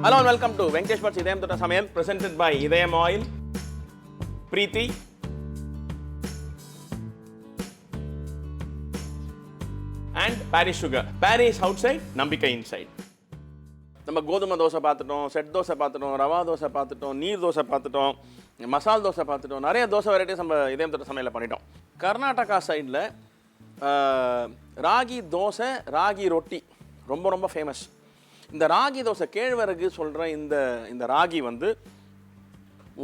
Hello and welcome to Venkatesh Bhatt's Idayam Thota Samayal, presented by Idayam Oil, Preeti, and Paris Sugar. Paris outside, Nambika inside. நம்ம கோதுமை தோசை பார்த்துட்டோம், set dosa பார்த்துட்டோம், ரவா தோசை பார்த்துட்டோம், நீர் தோசை பார்த்துட்டோம், மசால் தோசை பார்த்துட்டோம், நிறைய தோசை வெரைட்டிஸ் நம்ம இதயம் தொட்ட சமையலில் பண்ணிட்டோம். கர்நாடகா சைடில் ராகி தோசை, ராகி ரொட்டி ரொம்ப ரொம்ப ஃபேமஸ். இந்த ராகி தோசை கேழ்வரகு சொல்கிற இந்த ராகி வந்து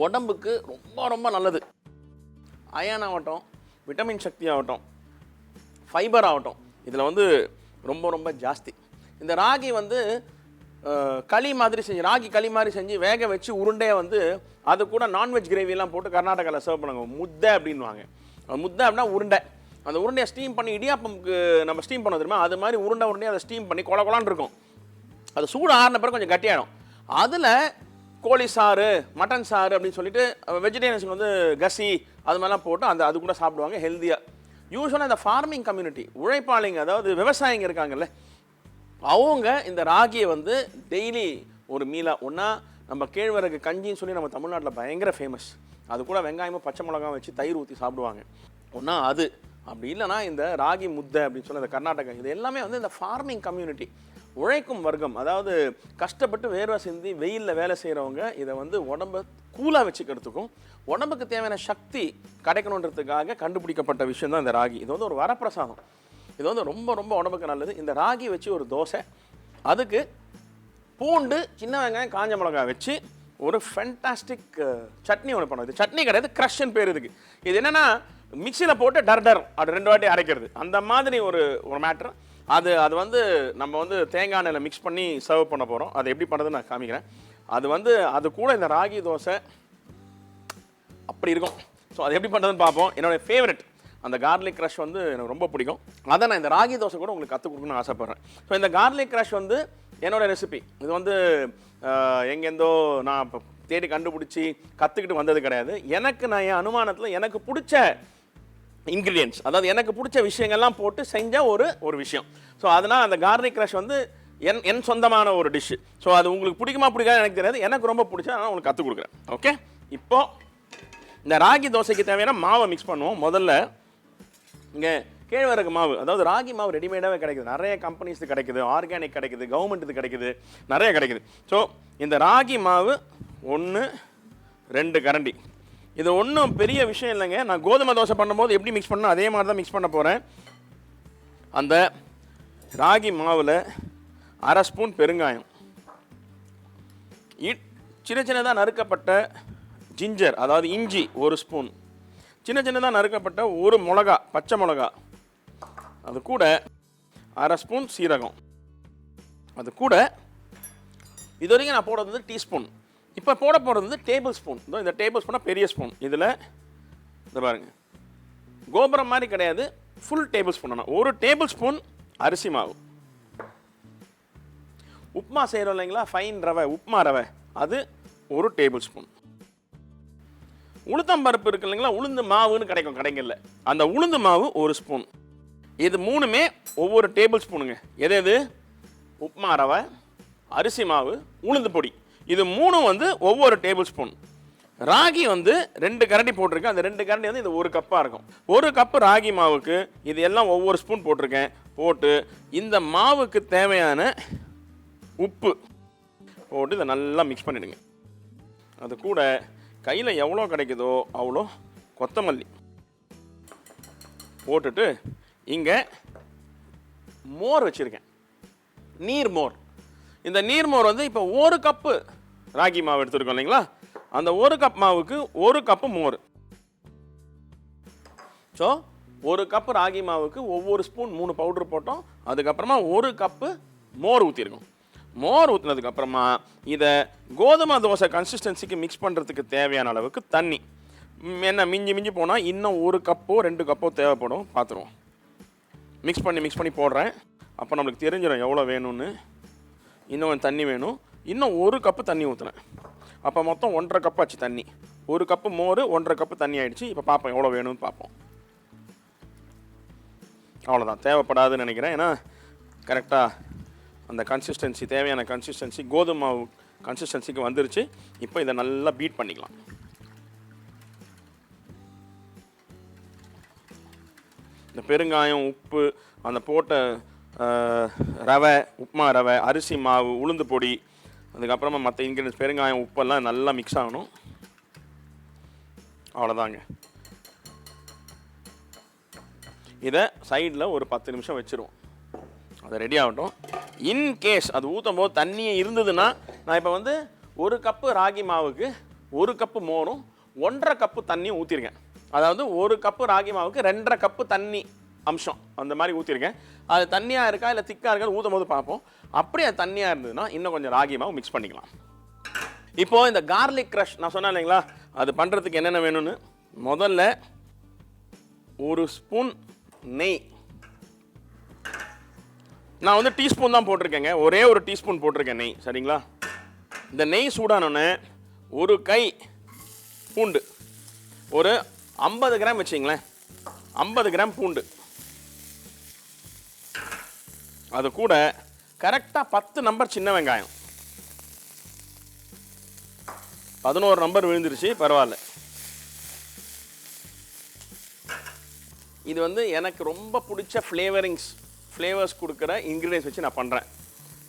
உடம்புக்கு ரொம்ப ரொம்ப நல்லது. அயன் ஆகட்டும், விட்டமின் சக்தி ஆகட்டும், ஃபைபர் ஆகட்டும், இதில் வந்து ரொம்ப ரொம்ப ஜாஸ்தி. இந்த ராகி வந்து களி மாதிரி செஞ்சு, ராகி களி மாதிரி செஞ்சு வேக வச்சு உருண்டையை வந்து அது கூட நான்வெஜ் கிரேவிலாம் போட்டு கர்நாடகாவில் சர்வ் பண்ணுவாங்க. முத்தை அப்படின்வாங்க. முத்தை அப்படின்னா உருண்டை. அந்த உருண்டையை ஸ்டீம் பண்ணி, இடியாப்பமுக்கு நம்ம ஸ்டீம் பண்ண தெரியுமா, அது மாதிரி உருண்டையை அதை ஸ்டீம் பண்ணி கொல கொலான்னு இருக்கும். அது சூடு ஆறின பிறகு கொஞ்சம் கட்டியாயிடும். அதில் கோழி சாறு, மட்டன் சாறு அப்படின்னு சொல்லிட்டு வெஜிடேரியன்ஸுக்கு வந்து கசி அது மாதிரிலாம் போட்டு அது கூட சாப்பிடுவாங்க ஹெல்த்தியாக. யூஸ்வலாக இந்த ஃபார்மிங் கம்யூனிட்டி, உழைப்பாளிங்க, அதாவது விவசாயிங்க இருக்காங்கல்ல, அவங்க இந்த ராகியை வந்து டெய்லி ஒரு மீலாக ஒன்றா நம்ம கேழ்வரகு கஞ்சின்னு சொல்லி நம்ம தமிழ்நாட்டில் பயங்கர ஃபேமஸ். அது கூட வெங்காயமும் பச்சை மிளகாய் வச்சு தயிர் ஊற்றி சாப்பிடுவாங்க. ஒன்றா அது, அப்படி இல்லைனா இந்த ராகி முத்தை அப்படின்னு சொல்லி இந்த கர்நாடகா, இது எல்லாமே வந்து இந்த ஃபார்மிங் கம்யூனிட்டி, உழைக்கும் வர்க்கம், அதாவது கஷ்டப்பட்டு வேர்வை சிந்தி வெயிலில் வேலை செய்கிறவங்க இதை வந்து உடம்பை கூலாக வச்சுக்கிறதுக்கும் உடம்புக்கு தேவையான சக்தி கிடைக்கணுன்றதுக்காக கண்டுபிடிக்கப்பட்ட விஷயம் தான் இந்த ராகி. இது வந்து ஒரு வரப்பிரசாதம். இது வந்து ரொம்ப ரொம்ப உடம்புக்கு நல்லது. இந்த ராகி வச்சு ஒரு தோசை, அதுக்கு பூண்டு, சின்ன வெங்காயம், காஞ்ச மிளகாய் வச்சு ஒரு ஃபென்டாஸ்டிக் சட்னி ஒன்று பண்ணுவோம். இது சட்னி கிடையாது, க்ரஷ்ன்னு பேர் இதுக்கு. இது என்னென்னா மிக்சியில் போட்டு டர் அப்படி 2 வாட்டி அரைக்கிறது, அந்த மாதிரி ஒரு மேட்ரு. அது வந்து நம்ம வந்து தேங்காய் எண்ணெயில் மிக்ஸ் பண்ணி சர்வ் பண்ண போகிறோம். அது எப்படி பண்ணுறதுன்னு நான் காமிக்கிறேன். அது கூட இந்த ராகி தோசை அப்படி இருக்கும். ஸோ அது எப்படி பண்ணுறதுன்னு பார்ப்போம். என்னோடய ஃபேவரட் அந்த கார்லிக் க்ரஷ் வந்து எனக்கு ரொம்ப பிடிக்கும். அதை நான் இந்த ராகி தோசை கூட உங்களுக்கு கற்றுக் கொடுக்கணும்னு ஆசைப்பட்றேன். ஸோ இந்த கார்லிக் க்ரஷ் வந்து என்னோடய ரெசிபி. இது வந்து எங்கேருந்தோ நான் இப்போ தேடி கண்டுபிடிச்சி கற்றுக்கிட்டு வந்தது கிடையாது. நான் என் அனுமானத்தில் எனக்கு பிடிச்ச இன்க்ரீடியன்ஸ், அதாவது எனக்கு பிடிச்ச விஷயங்கள்லாம் போட்டு செஞ்ச ஒரு விஷயம். ஸோ அதனால் அந்த கார்லிக் க்ரஷ் வந்து என் சொந்தமான ஒரு டிஷ்ஷு. ஸோ அது உங்களுக்கு பிடிக்குமா பிடிக்காது எனக்கு தெரியாது, எனக்கு ரொம்ப பிடிச்சா நான் உங்களுக்கு கற்றுக் கொடுக்குறேன். ஓகே, இப்போது இந்த ராகி தோசைக்கு தேவையான மாவை மிக்ஸ் பண்ணுவோம். முதல்ல இங்கே கேழ்வரகு மாவு, அதாவது ராகி மாவு ரெடிமேடாகவே கிடைக்குது. நிறைய கம்பெனிஸ் கிடைக்குது, ஆர்கானிக் கிடைக்குது, கவர்மெண்ட்டுக்கு கிடைக்குது, நிறைய கிடைக்குது. ஸோ இந்த ராகி மாவு 1-2 கரண்டி. இது ஒன்றும் பெரிய விஷயம் இல்லைங்க. நான் கோதுமை தோசை பண்ணும்போது எப்படி மிக்ஸ் பண்ணணும் அதே மாதிரி தான் மிக்ஸ் பண்ண போகிறேன். அந்த ராகி மாவில் 1/2 ஸ்பூன் பெருங்காயம், சின்ன சின்னதாக நறுக்கப்பட்ட ஜிஞ்சர், அதாவது இஞ்சி 1 ஸ்பூன், சின்ன சின்னதாக நறுக்கப்பட்ட 1 மிளகா, பச்சை மிளகா, அது கூட 1/2 ஸ்பூன் சீரகம், அது கூட இது வரைக்கும் நான் போடுறது வந்து டீஸ்பூன். இப்போ போட போகிறது வந்து டேபிள் ஸ்பூன். இந்த டேபிள் ஸ்பூனாக பெரிய ஸ்பூன். இதில் இந்த பாருங்கள், கோபுரம் மாதிரி கிடையாது, ஃபுல் டேபிள் ஸ்பூன். ஆனால் 1 டேபிள் ஸ்பூன் அரிசி மாவு. உப்புமா செய்கிறோம் இல்லைங்களா, ஃபைன் ரவை, உப்புமா ரவை, அது 1 டேபிள் ஸ்பூன். உளுத்தம்பருப்பு இருக்கு இல்லைங்களா, உளுந்து மாவுன்னு கிடைக்கும் கடைகளில், அந்த உளுந்து மாவு 1 ஸ்பூன். இது 3மே ஒவ்வொரு டேபிள் ஸ்பூனுங்க. எது உப்புமா ரவை, அரிசி மாவு, உளுந்து பொடி, இது 3 வந்து ஒவ்வொரு டேபிள் ஸ்பூன். ராகி வந்து 2 கரண்டி போட்டிருக்கேன். அந்த 2 கரண்டி வந்து இது 1 கப்பாக இருக்கும். 1 கப்பு ராகி மாவுக்கு இது எல்லாம் ஒவ்வொரு ஸ்பூன் போட்டிருக்கேன். போட்டு இந்த மாவுக்கு தேவையான உப்பு போட்டு இதை நல்லா மிக்ஸ் பண்ணிவிடுங்க. அது கூட கையில் எவ்வளோ கிடைக்குதோ அவ்வளோ கொத்தமல்லி போட்டுட்டு இங்கே மோர் வச்சுருக்கேன், நீர் மோர். இந்த நீர் மோர் வந்து இப்போ 1 கப்பு ராகி மாவு எடுத்துருக்கோம் இல்லைங்களா, அந்த 1 கப் மாவுக்கு 1 கப்பு மோர். ஸோ 1 கப்பு ராகி மாவுக்கு ஒவ்வொரு ஸ்பூன் 3 பவுடர் போட்டோம். அதுக்கப்புறமா 1 கப்பு மோர் ஊற்றிருக்கோம். மோர் ஊற்றினதுக்கப்புறமா இதை கோதுமை தோசை கன்சிஸ்டன்சிக்கு மிக்ஸ் பண்ணுறதுக்கு தேவையான அளவுக்கு தண்ணி, என்ன மிஞ்சி போனால் இன்னும் 1 கப்போ 2 கப்போ தேவைப்படும், பார்த்துருவோம். மிக்ஸ் பண்ணி போடுறேன். அப்போ நம்மளுக்கு தெரிஞ்சிடும் எவ்வளோ வேணும்னு. இன்னும் தண்ணி வேணும், இன்னும் 1 கப்பு தண்ணி ஊற்றுனேன். அப்போ மொத்தம் 1.5 கப் ஆச்சு தண்ணி. 1 கப்பு மோர், 1.5 கப்பு தண்ணி ஆகிடுச்சு. இப்போ பார்ப்போம் எவ்வளோ வேணும்னு பார்ப்போம். அவ்வளோதான், தேவைப்படாதுன்னு நினைக்கிறேன். ஏன்னா கரெக்டாக அந்த கன்சிஸ்டன்சி, தேவையான கன்சிஸ்டன்சி கோதுமை மாவு கன்சிஸ்டன்சிக்கு வந்துருச்சு. இப்போ இதை நல்லா பீட் பண்ணிக்கலாம். இந்த பெருங்காயம், உப்பு, அந்த போட்ட ரவை, உப்புமா ரவை, அரிசி மாவு, உளுந்து பொடி, அதுக்கப்புறமா மற்ற இன்க்ரீடியன்ஸ் பெருங்காயம், உப்பெல்லாம் நல்லா மிக்ஸ் ஆகணும். அவ்வளோதாங்க. இதை சைடில் ஒரு 10 நிமிஷம் வச்சுருவோம். அது ரெடி ஆகட்டும். இன்கேஸ் அது ஊற்றும் போது தண்ணியே இருந்ததுன்னா, நான் இப்போ வந்து 1 கப்பு ராகி மாவுக்கு 1 கப்பு மோரும் 1.5 கப்பு தண்ணியும் ஊற்றிருக்கேன். அதாவது 1 கப்பு ராகி மாவுக்கு 2.5 கப்பு தண்ணி அம்சம் அந்த மாதிரி ஊற்றிருக்கேன். அது தண்ணியாக இருக்கா இல்லை திக்காக இருக்கா ஊற்றும் போது பார்ப்போம். அப்படியே அது தண்ணியாக இருந்ததுன்னா இன்னும் கொஞ்சம் ராகி மாவு மிக்ஸ் பண்ணிக்கலாம். இப்போது இந்த கார்லிக் க்ரஷ் நான் சொன்னேன் இல்லைங்களா, அது பண்ணுறதுக்கு என்னென்ன வேணும்னு. முதல்ல 1 ஸ்பூன் நெய். நான் வந்து டீஸ்பூன் தான் போட்டிருக்கேங்க, ஒரே ஒரு டீஸ்பூன் போட்டிருக்கேன் நெய். சரிங்களா? இந்த நெய் சூடானோடனே 1 கை பூண்டு, ஒரு 50 கிராம் வச்சிங்களேன், 50 கிராம் பூண்டு. அது கூட கரெக்டாக 10 நம்பர் சின்ன வெங்காயம். 11 நம்பர் விழுந்துருச்சு, பரவாயில்ல. இது வந்து எனக்கு ரொம்ப பிடிச்ச ஃப்ளேவர்ஸ் கொடுக்குற இன்க்ரீடியன்ஸ் வச்சு நான் பண்ணுறேன்.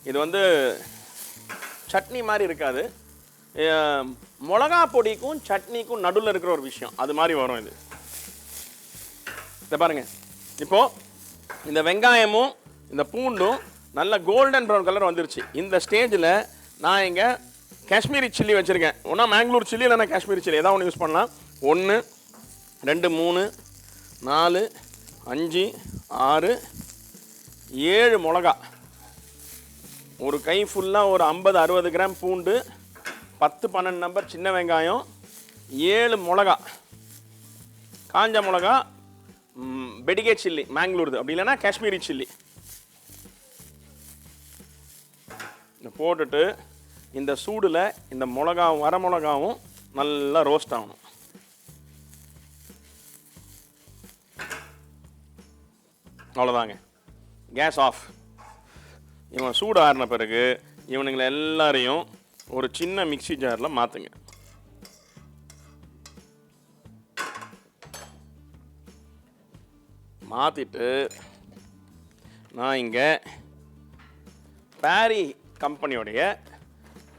இது வந்து சட்னி மாதிரி இருக்காது, மிளகா பொடிக்கும் சட்னிக்கும் நடுவில் இருக்கிற ஒரு விஷயம், அது மாதிரி வரும் இது. இதை பாருங்கள். இப்போது இந்த வெங்காயமும் இந்த பூண்டும் நல்ல கோல்டன் ப்ரௌன் கலர் வந்துருச்சு. இந்த ஸ்டேஜில் நான் இங்கே காஷ்மீரி சில்லி வச்சுருக்கேன். ஒன்றா மேங்களூர் சில்லி இல்லைன்னா காஷ்மீரி சில்லி ஏதாவது ஒன்று யூஸ் பண்ணலாம். 1 2 3 4 5 6 7 மிளகா, ஒரு கை ஃபுல்லாக ஒரு 50-60 கிராம் பூண்டு, 10-12 நம்பர் சின்ன வெங்காயம், 7 மிளகா, காஞ்ச மிளகா, பெடிகே சில்லி மேங்களூர்து, அப்படி இல்லைன்னா காஷ்மீரி சில்லி. போட்டுட்டு இந்த சூடில் இந்த மிளகாவும் வர மிளகாவும் நல்லா ரோஸ்ட் ஆகணும். அவ்வளோதாங்க, கேஸ் ஆஃப். இவன் சூடு ஆறின பிறகு இவனுங்களை எல்லாரையும் ஒரு சின்ன மிக்சி ஜாரில் மாற்றுங்க. மாற்றிட்டு நான் இங்கே பேரி கம்பெனியோடைய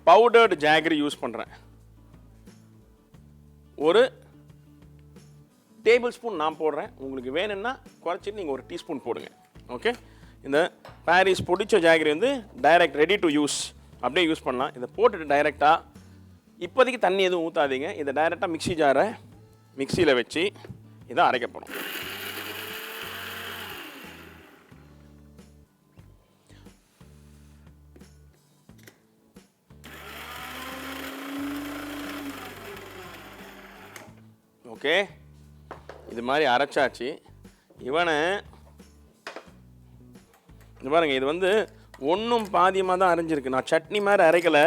பவுடர்டு ஜாகரி யூஸ் பண்ணுறேன். ஒரு டேபிள் ஸ்பூன் நான் போடுறேன், உங்களுக்கு வேணும்னா குறைச்சிட்டு நீங்கள் ஒரு டீஸ்பூன் போடுங்க. ஓகே, இந்த பாரிஸ் பொடிச்ச ஜாகரி வந்து டைரக்ட் ரெடி டு யூஸ், அப்படியே யூஸ் பண்ணலாம். இதை போட்டுட்டு டைரெக்டாக இப்போதைக்கு தண்ணி எதுவும் ஊற்றாதீங்க, இதை டைரெக்டாக மிக்சி ஜாரை மிக்சியில் வச்சு இதை அரைக்கப்படும். ஓகே, இது மாதிரி அரைச்சாச்சு. இவனை இது பாருங்க, இது வந்து ஒன்றும் பாதியமாக தான் அரைஞ்சிருக்கு. நான் சட்னி மாதிரி அரைக்கலை,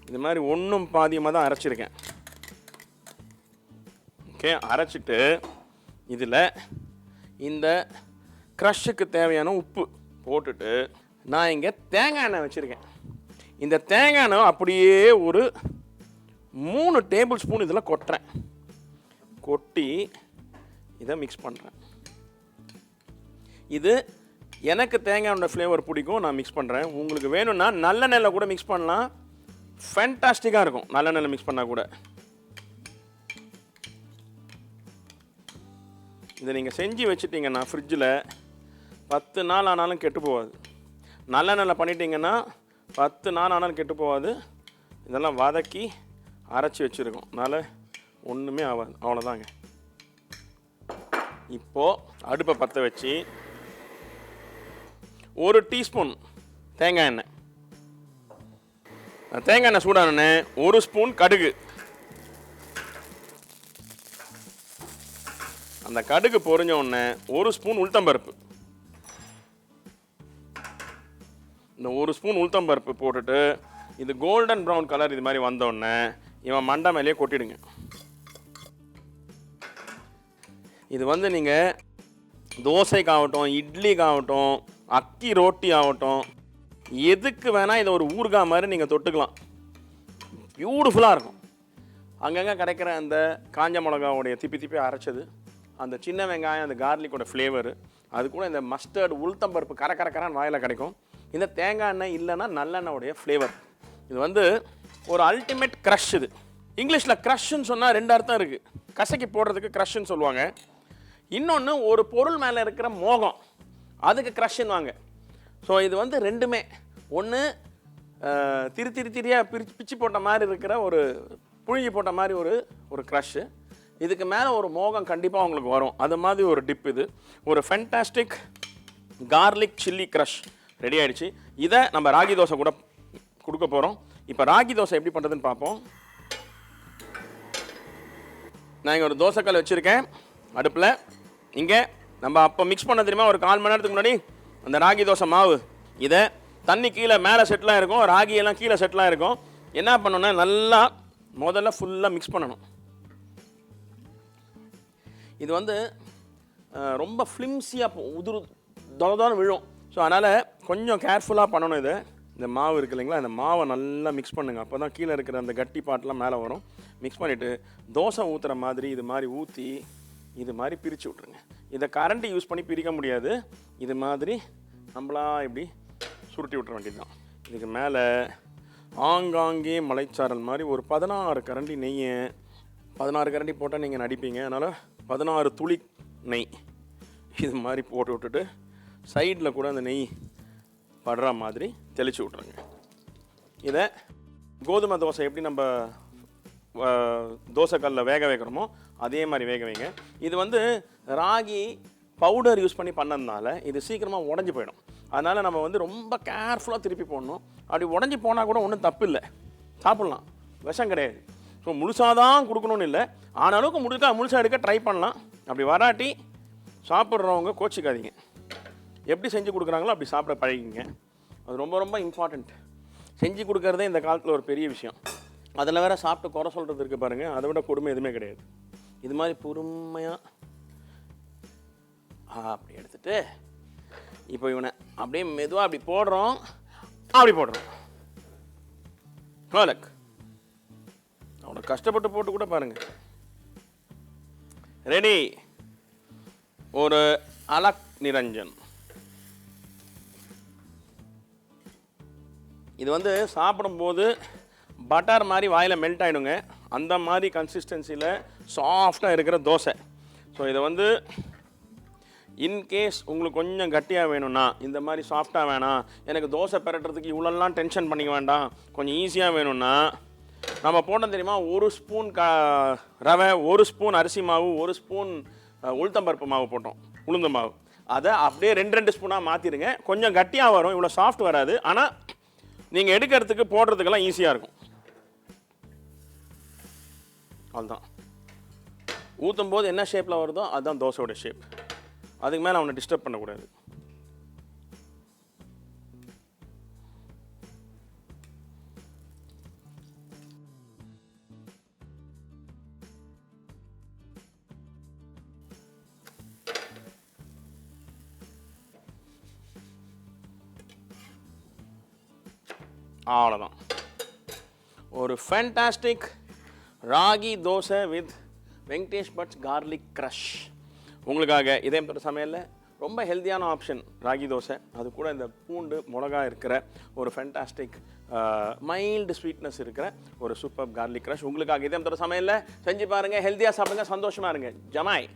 இது மாதிரி ஒன்றும் பாதியமாக தான் அரைச்சிருக்கேன். ஓகே, அரைச்சிட்டு இதில் இந்த க்ரஷ்ஷுக்கு தேவையான உப்பு போட்டுட்டு நான் இங்கே தேங்காய் எண்ணெய் வச்சுருக்கேன். இந்த தேங்காய் எண்ணெய் அப்படியே ஒரு 3 டேபிள் ஸ்பூன் இதில் கொட்டி இதை மிக்ஸ் பண்ணுறேன். இது எனக்கு தேங்காயோட ஃப்ளேவர் பிடிக்கும், நான் மிக்ஸ் பண்ணுறேன். உங்களுக்கு வேணும்னா நல்லெண்ணெயில் கூட மிக்ஸ் பண்ணலாம், ஃபேண்டாஸ்டிக்காக இருக்கும் நல்லெண்ணெயில் மிக்ஸ் பண்ணால் கூட. இதை நீங்கள் செஞ்சு வச்சுட்டிங்கன்னா ஃப்ரிட்ஜில் 10 நாள் ஆனாலும் கெட்டு போகாது. நல்லெண்ணெயில் பண்ணிட்டீங்கன்னா 10 நாள் ஆனாலும் கெட்டு போகாது. இதெல்லாம் வதக்கி அரைச்சி வச்சுருக்கோம், அதனால் ஒன்றுமே ஆகாது. அவ்வளோதாங்க. இப்போது அடுப்பை பற்ற வச்சு 1 டீஸ்பூன் தேங்காய் எண்ணெய், தேங்காய் எண்ணெய் சூடானே 1 ஸ்பூன் கடுகு. அந்த கடுகு பொரிஞ்ச உடனே 1 ஸ்பூன் உளுத்தம்பருப்பு. இந்த 1 ஸ்பூன் உளுத்தம்பருப்பு போட்டுட்டு இது கோல்டன் ப்ரௌன் கலர் இது மாதிரி வந்தோடனே இவன் மண்டை மேலேயே கொட்டிடுங்க. இது வந்து நீங்கள் தோசைக்காகட்டும், இட்லிக்காகட்டும், அக்கி ரோட்டி ஆகட்டும், எதுக்கு வேணால் இதை ஒரு ஊறுகாய் மாதிரி நீங்கள் தொட்டுக்கலாம். பியூட்டிஃபுல்லாக இருக்கும். அங்கங்கே கிடைக்கிற அந்த காஞ்ச மிளகாவுடைய திப்பி அரைச்சது, அந்த சின்ன வெங்காயம், அந்த கார்லிக்கோட ஃப்ளேவரு, அது கூட இந்த மஸ்டர்டு உளுத்தம்பருப்பு கரன்னு வாயில் கிடைக்கும். இந்த தேங்காய் எண்ணெய் இல்லைன்னா நல்லெண்ணெயோடைய ஃப்ளேவர். இது வந்து ஒரு அல்டிமேட் க்ரஷ். இது இங்கிலீஷில் க்ரஷ்ன்னு சொன்னால் 2 அர்த்தம் இருக்குது. கசக்கி போடுறதுக்கு க்ரஷ்ன்னு சொல்லுவாங்க. இன்னொன்று ஒரு பொருள் மேலே இருக்கிற மோகம், அதுக்கு க்ரஷ்ன்னுவாங்க. ஸோ இது வந்து ரெண்டுமே ஒன்று திரியாக பிச்சு போட்ட மாதிரி இருக்கிற ஒரு புழிஞ்சி போட்ட மாதிரி ஒரு க்ரஷ்ஷு. இதுக்கு மேலே ஒரு மோகம் கண்டிப்பாக உங்களுக்கு வரும். அது மாதிரி ஒரு டிப். இது ஒரு fantastic garlic chilli crush ready ஆகிடுச்சு. இதை நம்ம ராகி தோசை கூட கொடுக்க போகிறோம். இப்போ ராகி தோசை எப்படி பண்ணுறதுன்னு பார்ப்போம். நான் இங்கே ஒரு தோசைக்கல் வச்சுருக்கேன் அடுப்பில். இங்கே நம்ம அப்போ மிக்ஸ் பண்ண தெரியுமா ஒரு 1/4 மணி நேரத்துக்கு முன்னாடி அந்த ராகி தோசை மாவு, இதை தண்ணி கீழே மேலே செட்டிலாக இருக்கும், ராகியெல்லாம் கீழே செட்டிலாக இருக்கும். என்ன பண்ணணும்னா நல்லா முதல்ல ஃபுல்லாக மிக்ஸ் பண்ணணும். இது வந்து ரொம்ப ஃப்ளிம்ஸியாக தொலைதான் விழும். ஸோ அதனால் கொஞ்சம் கேர்ஃபுல்லாக பண்ணணும். இது இந்த மாவு இருக்குது இல்லைங்களா, இந்த மாவை நல்லா மிக்ஸ் பண்ணுங்கள். அப்போ தான் கீழே இருக்கிற அந்த கட்டி பாட்டெலாம் மேலே வரும். மிக்ஸ் பண்ணிவிட்டு தோசை ஊற்றுற மாதிரி இது மாதிரி ஊற்றி இது மாதிரி பிரித்து விட்ருங்க. இதை கரண்ட்டு யூஸ் பண்ணி பிரிக்க முடியாது. இது மாதிரி நம்மளா இப்படி சுருட்டி விட்ற வேண்டியது தான். இதுக்கு மேலே ஆங்காங்கே மலைச்சாரல் மாதிரி ஒரு 16 கரண்டி நெய். 16 கரண்டி போட்டால் நீங்கள் நடிப்பீங்க, அதனால் 16 துளி நெய் இது மாதிரி போட்டு விட்டுட்டு சைடில் கூட அந்த நெய் படுற மாதிரி தெளித்து விட்ருங்க. இதை கோதுமை தோசை எப்படி நம்ம தோசைக்கல்லில் வேக வைக்கிறோமோ அதே மாதிரி வேக வைங்க. இது வந்து ராகி பவுடர் யூஸ் பண்ணி பண்ணதுனால இது சீக்கிரமாக உடஞ்சி போயிடும். அதனால் நம்ம வந்து ரொம்ப கேர்ஃபுல்லாக திருப்பி போடணும். அப்படி உடஞ்சி போனால் கூட ஒன்றும் தப்பு இல்லை, சாப்பிட்லாம், விஷம் கிடையாது. ஸோ முழுசாக தான் கொடுக்கணும்னு இல்லை, ஆனாலும் முழுசாக எடுக்க ட்ரை பண்ணலாம். அப்படி வராட்டி சாப்பிட்றவங்க கோச்சிக்காதீங்க. எப்படி செஞ்சு கொடுக்குறாங்களோ அப்படி சாப்பிட பழகிங்க. அது ரொம்ப ரொம்ப இம்பார்ட்டண்ட். செஞ்சு கொடுக்குறதே இந்த காலத்தில் ஒரு பெரிய விஷயம். அதில் வேறு சாப்பிட்டு குறை சொல்கிறது இருக்குது பாருங்கள், அதை விட கொடுமை எதுவுமே கிடையாது. இது மாதிரி பொறுமையாக அப்படி எடுத்துகிட்டு இப்போ இவனை அப்படியே மெதுவாக அப்படி போடுறோம். அவ்வளோ கஷ்டப்பட்டு போட்டு கூட பாருங்கள். ரெடி. ஒரு அலக் நிரஞ்சன். இது வந்து சாப்பிடும்போது பட்டர் மாதிரி வாயில் மெல்ட் ஆகிடுங்க. அந்த மாதிரி கன்சிஸ்டன்சியில் சாஃப்டாக இருக்கிற தோசை. ஸோ இதை வந்து இன்கேஸ் உங்களுக்கு கொஞ்சம் கட்டியாக வேணும்னா, இந்த மாதிரி சாஃப்டாக வேணாம், எனக்கு தோசை பெரட்டுறதுக்கு இவ்வளோலாம் டென்ஷன் பண்ணிக்க வேண்டாம், கொஞ்சம் ஈஸியாக வேணும்னா நம்ம போட்டோம் தெரியுமா, 1 ஸ்பூன் ரவை, 1 ஸ்பூன் அரிசி மாவு, 1 ஸ்பூன் உளுத்தம்பருப்பு மாவு போட்டோம், உளுந்த மாவு. அதை அப்படியே 2 ஸ்பூனாக மாற்றிடுங்க. கொஞ்சம் கட்டியாக வரும், இவ்வளோ சாஃப்ட் வராது. ஆனால் நீங்கள் எடுக்கிறதுக்கு போடுறதுக்கெல்லாம் ஈஸியாக இருக்கும். அதுதான் ஊற்றும் போது என்ன ஷேப்பில் வருதோ அதுதான் தோசையோட ஷேப். அதுக்கு மேலே அவனை டிஸ்டர்ப் பண்ணக்கூடாது. அவ்வளோதான். ஒரு fantastic ragi dosa with Venkatesh Bhat's garlic crush உங்களுக்காக. இதயம் தொட்ட சமையலில் ரொம்ப ஹெல்த்தியான ஆப்ஷன் ராகி தோசை. அது கூட இந்த பூண்டு மிளகா இருக்கிற ஒரு ஃபேண்டாஸ்டிக் மைல்டு ஸ்வீட்னஸ் இருக்கிற ஒரு சூப்பர் கார்லிக் க்ரஷ் உங்களுக்காக இதயம் தொட்ட சமையலில் செஞ்சு பாருங்கள். ஹெல்த்தியாக சாப்பிடுங்க, சந்தோஷமாக இருங்க. ஜமாய்.